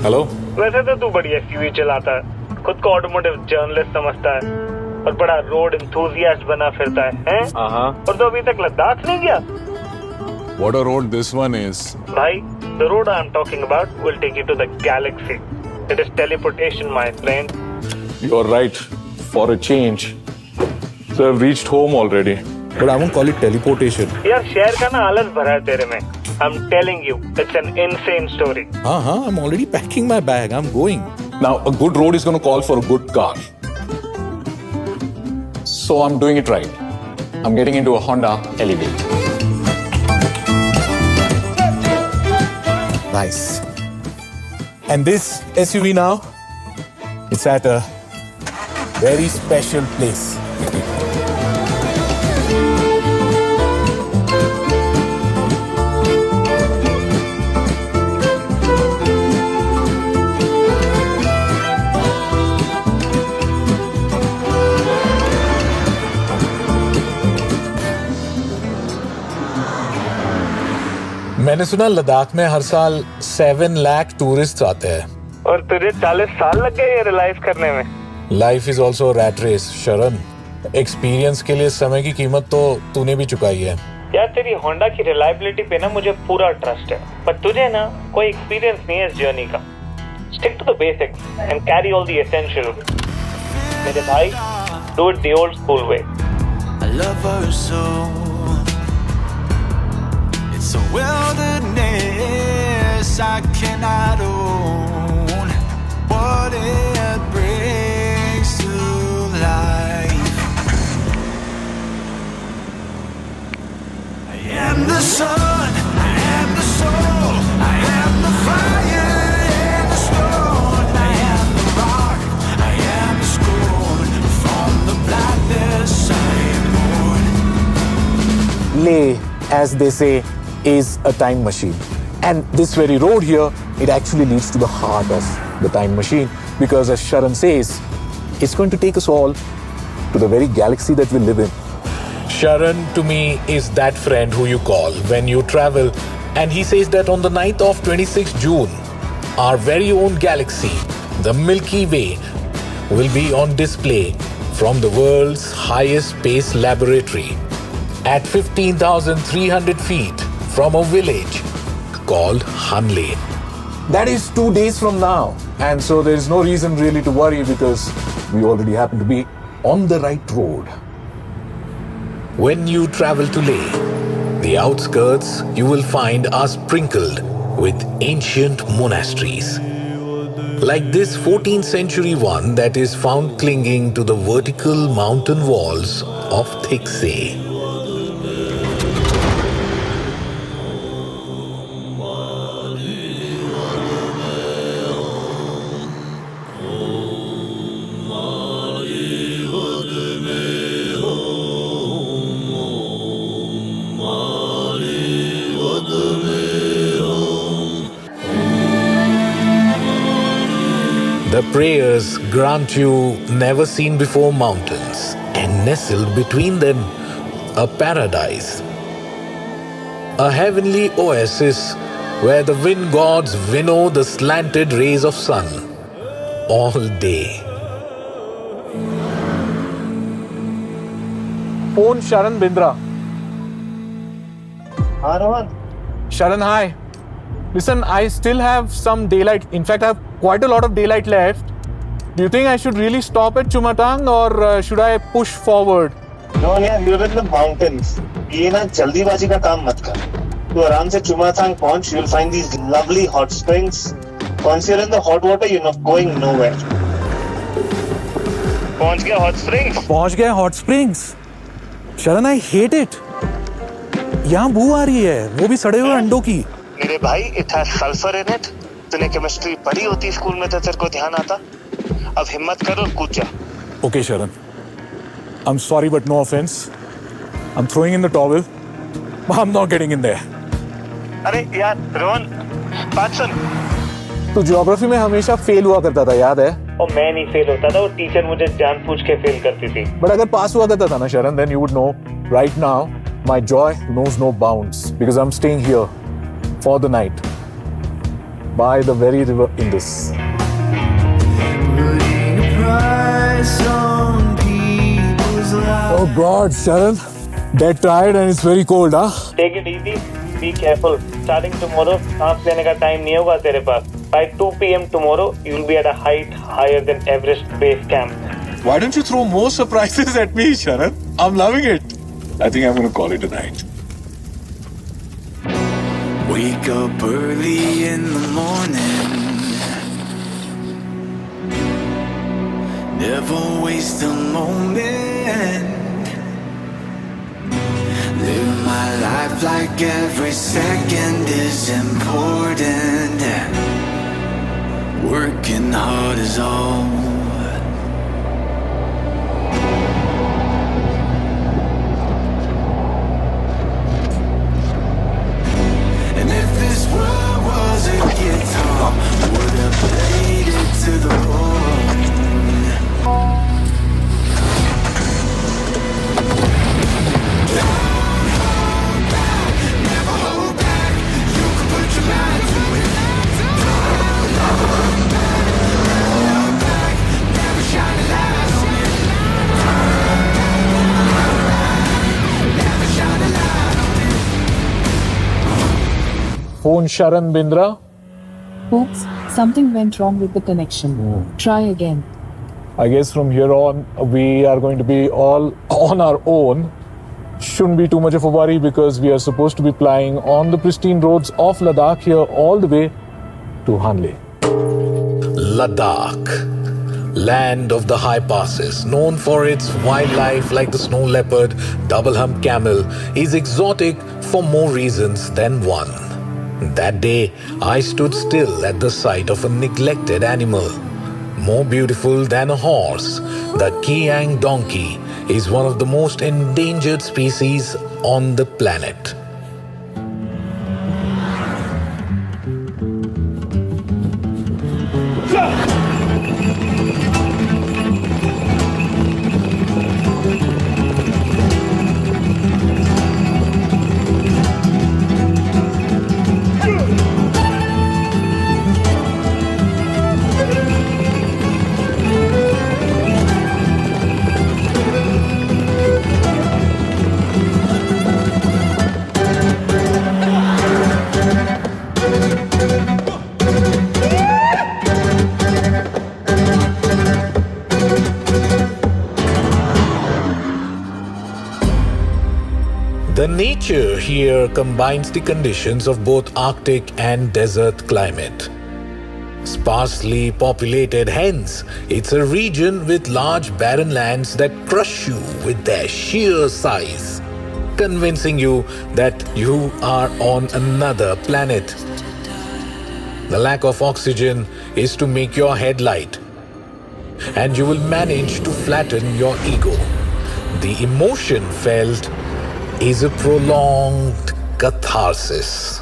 Hello. वैसे तो तू बड़ी एसयूवी चलाता है, खुद को ऑटोमोटिव जर्नलिस्ट समझता है और बड़ा रोड एंथुसियास्ट बना फिरता है? और तो अभी तक लद्दाख नहीं गया? What a road this one is. भाई, the road I'm talking about will take you to the galaxy. It is teleportation, my friend. You're right. For a change. So I've reached home already. But I won't call it teleportation. यार शहर का ना आलस भरा है तेरे में. I'm telling you, it's an insane story. I'm already packing my bag. I'm going. Now, a good road is going to call for a good car. So I'm doing it right. I'm getting into a Honda Elevate. Nice. And this SUV now, it's at a very special place. मैंने सुना लद्दाख में हर साल 7 lakh tourist आते हैं। और तुझे 40 साल लग गए ये रियलाइज करने में? Life is also rat race शरण। एक्सपीरियंस के लिए समय की कीमत तो तूने भी चुकाई है। यार तेरी होंडा की रिलायबिलिटी पे ना मुझे पूरा ट्रस्ट है, पर तुझे ना कोई एक्सपीरियंस नहीं है इस जर्नी का। Stick to the basics and carry all the essential. मेरे भाई, do it the old school way. I love her so. It's a wilderness I cannot own. What it brings to life. I am the sun, I am the soul, I am the fire and the stone. I am the rock, I am the scorn. From the blackness I am born. Leh, as they say, is a time machine. And this very road here, it actually leads to the heart of the time machine, because as Sharan says, it's going to take us all to the very galaxy that we live in. Sharan to me is that friend who you call when you travel, and he says that on the night of 26 June, our very own galaxy, the Milky Way, will be on display from the world's highest space laboratory at 15,300 feet from a village called Hanle. That is 2 days from now, and so there is no reason really to worry, because we already happen to be on the right road. When you travel to Leh, the outskirts you will find are sprinkled with ancient monasteries. Like this 14th century one that is found clinging to the vertical mountain walls of Thiksey. The prayers grant you never seen before mountains, and nestled between them, a paradise. A heavenly oasis where the wind gods winnow the slanted rays of sun all day. Phone Sharan Bindra. हाँ Rohan. Sharan, hi. Listen, I still have some daylight. In fact, I have quite a lot of daylight left. Do you think I should really stop at Chumatang, or should I push forward? No, यार, you're in the mountains. ये ना जल्दीबाजी का काम मत कर. तू आराम से चुमाथांग पहुंच. You'll find these lovely hot springs. Once you're in the hot water, you're not going nowhere. पहुंच गया हॉट स्प्रिंग्स? पहुंच गया hot springs. Sharan, I hate it. यहाँ बू आ रही है, वो भी सड़े हुए अंडों की. मेरे भाई, it has sulfur in it. तूने केमिस्ट्री पढ़ी होती स्कूल में तो तेरे को ध्यान आता. अब हिम्मत कर और कूद जा. Okay, Sharan. I'm sorry, but no offense. I'm throwing in the towel. I'm not getting in there. अरे यार रोहन, बात सुन. तू ज्योग्राफी में हमेशा फेल हुआ करता था, याद है? और मैं नहीं फेल होता था, वो टीचर मुझे जानबूझ के फेल करती थी. But अगर पास हुआ करता था ना Sharan, then you would know. Right now, my joy knows no bounds, because I'm staying here for the night. by the very river Indus. Putting a price on people's lives. Oh God, Sharan, dead tired and it's very cold, huh? Take it easy, be careful. Starting tomorrow, सांस लेने का time नहीं होगा तेरे पास. By 2 p.m. tomorrow, you'll be at a height higher than Everest Base Camp. Why don't you throw more surprises at me, Sharan? I'm loving it. I think I'm going to call it a night. Wake up early in the morning. Never waste a moment. Live my life like every second is important. Working hard is all. And if this world was a guitar, would have played it to the bone. Never hold back. You can put your mind to it. Don't hold back. Never hold back. Never shine a light on it. Never shine a light on it. Phone Sharan Bindra. Oops, something went wrong with the connection. Try again. I guess from here on, we are going to be all on our own. Shouldn't be too much of a worry because we are supposed to be flying on the pristine roads of Ladakh here all the way to Hanle. Ladakh, land of the high passes, known for its wildlife like the snow leopard, double hump camel, is exotic for more reasons than one. That day, I stood still at the sight of a neglected animal. More beautiful than a horse, the Kiang donkey is one of the most endangered species on the planet. The nature here combines the conditions of both Arctic and desert climate. Sparsely populated, hence, it's a region with large barren lands that crush you with their sheer size, convincing you that you are on another planet. The lack of oxygen is to make your head light, and you will manage to flatten your ego. The emotion felt is a prolonged catharsis.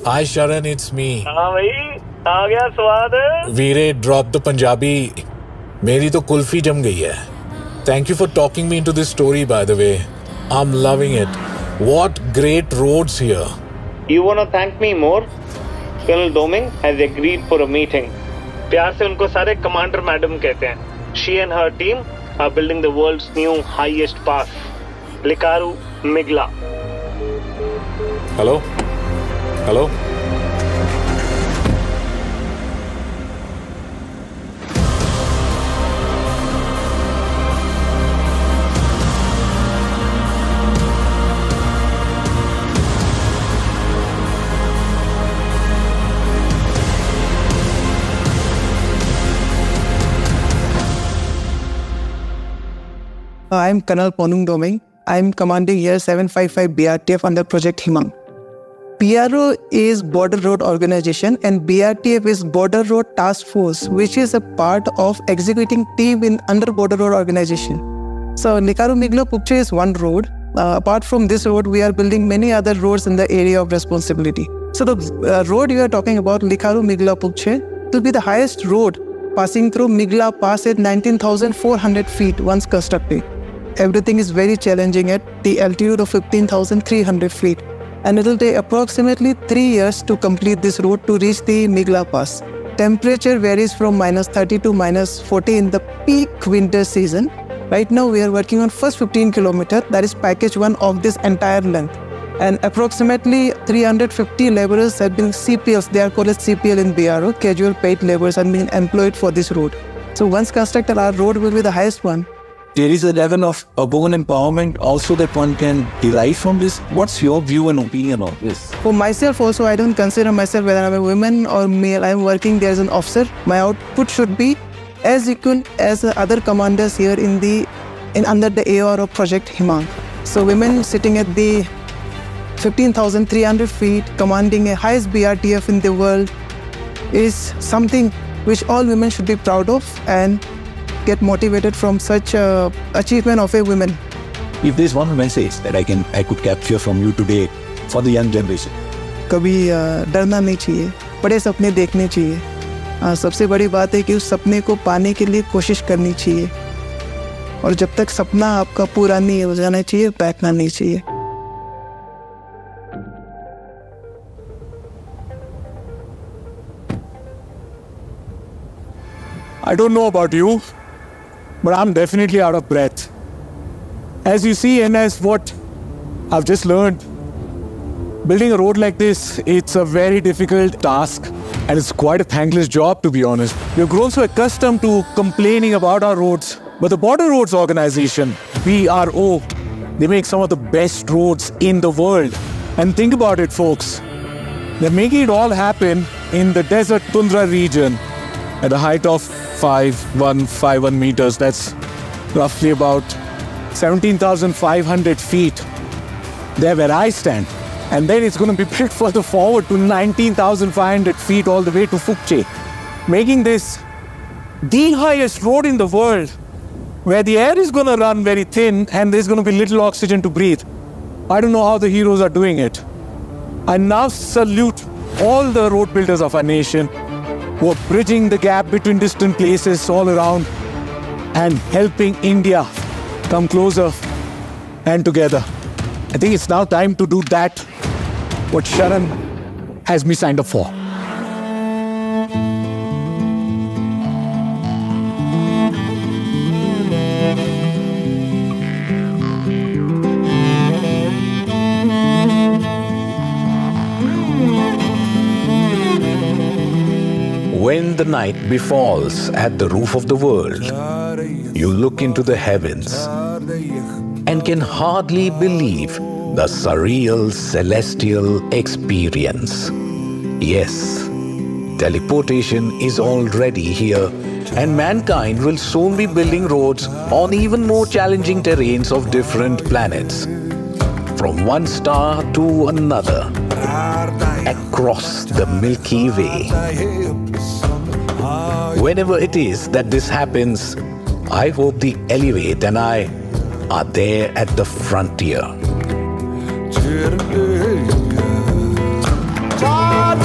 Hi Sharan, it's me. हाँ भाई, आ गया स्वाद. Veere, drop the Punjabi. मेरी तो कुल्फी जम गई है. Thank you for talking me into this story, by the way. I'm loving it. What great roads here. You wanna thank me more? Colonel Doming has agreed for a meeting. प्यार से उनको सारे commander madam कहते हैं. She and her team are building the world's new highest pass, Likaru Migla. Hello? Hello? I'm Colonel Ponung Doming. I'm commanding here 755 BRTF under Project Himang. PRO is Border Road Organization and BRTF is Border Road Task Force, which is a part of executing team in under Border Road Organization. So Likaru Migla Pukche is one road. Apart from this road, we are building many other roads in the area of responsibility. So the road you are talking about, Likaru Migla Pukche, will be the highest road passing through Migla Pass at 19,400 feet once constructed. Everything is very challenging at the altitude of 15,300 feet. and it will take approximately 3 years to complete this route to reach the Migla Pass. Temperature varies from -30 to -40 in the peak winter season. Right now we are working on first 15 kilometer, that is package 1 of this entire length. And approximately 350 laborers have been CPLs, they are called as CPL in BRO, casual paid laborers have been employed for this road. So once constructed, our road will be the highest one. There is a level of women empowerment also that one can derive from this. What's your view and opinion on this? For myself also, I don't consider myself whether I'm a woman or male. I'm working there as an officer. My output should be as equal as the other commanders here under the AOR of Project Himang. So women sitting at the 15,300 feet, commanding a highest BRTF in the world is something which all women should be proud of and get motivated from such achievement of a woman. If there's one message that I could capture from you today for the young generation. कभी डरना नहीं चाहिए, बड़े सपने देखने चाहिए। सबसे बड़ी बात है कि उस सपने को पाने के लिए कोशिश करनी चाहिए, और जब तक सपना आपका पूरा नहीं हो जाना चाहिए, बैठना नहीं चाहिए। I don't know about you, but I'm definitely out of breath. As you see, and as what I've just learned, building a road like this, it's a very difficult task, and it's quite a thankless job, to be honest. We've grown so accustomed to complaining about our roads, but the Border Roads Organization, BRO, they make some of the best roads in the world. And think about it, folks. They're making it all happen in the desert tundra region at a height of 5151 meters. That's roughly about 17,500 feet. There where I stand. And then it's going to be built further forward to 19,500 feet all the way to Phukche, making this the highest road in the world, where the air is going to run very thin and there's going to be little oxygen to breathe. I don't know how the heroes are doing it. I now salute all the road builders of our nation who are bridging the gap between distant places all around and helping India come closer and together. I think it's now time to do that, what Sharan has me signed up for. When the night befalls at the roof of the world, you look into the heavens and can hardly believe the surreal celestial experience. Yes, teleportation is already here, and mankind will soon be building roads on even more challenging terrains of different planets, from one star to another, across the Milky Way. Whenever it is that this happens, I hope the Elevate and I are there at the frontier. Tired,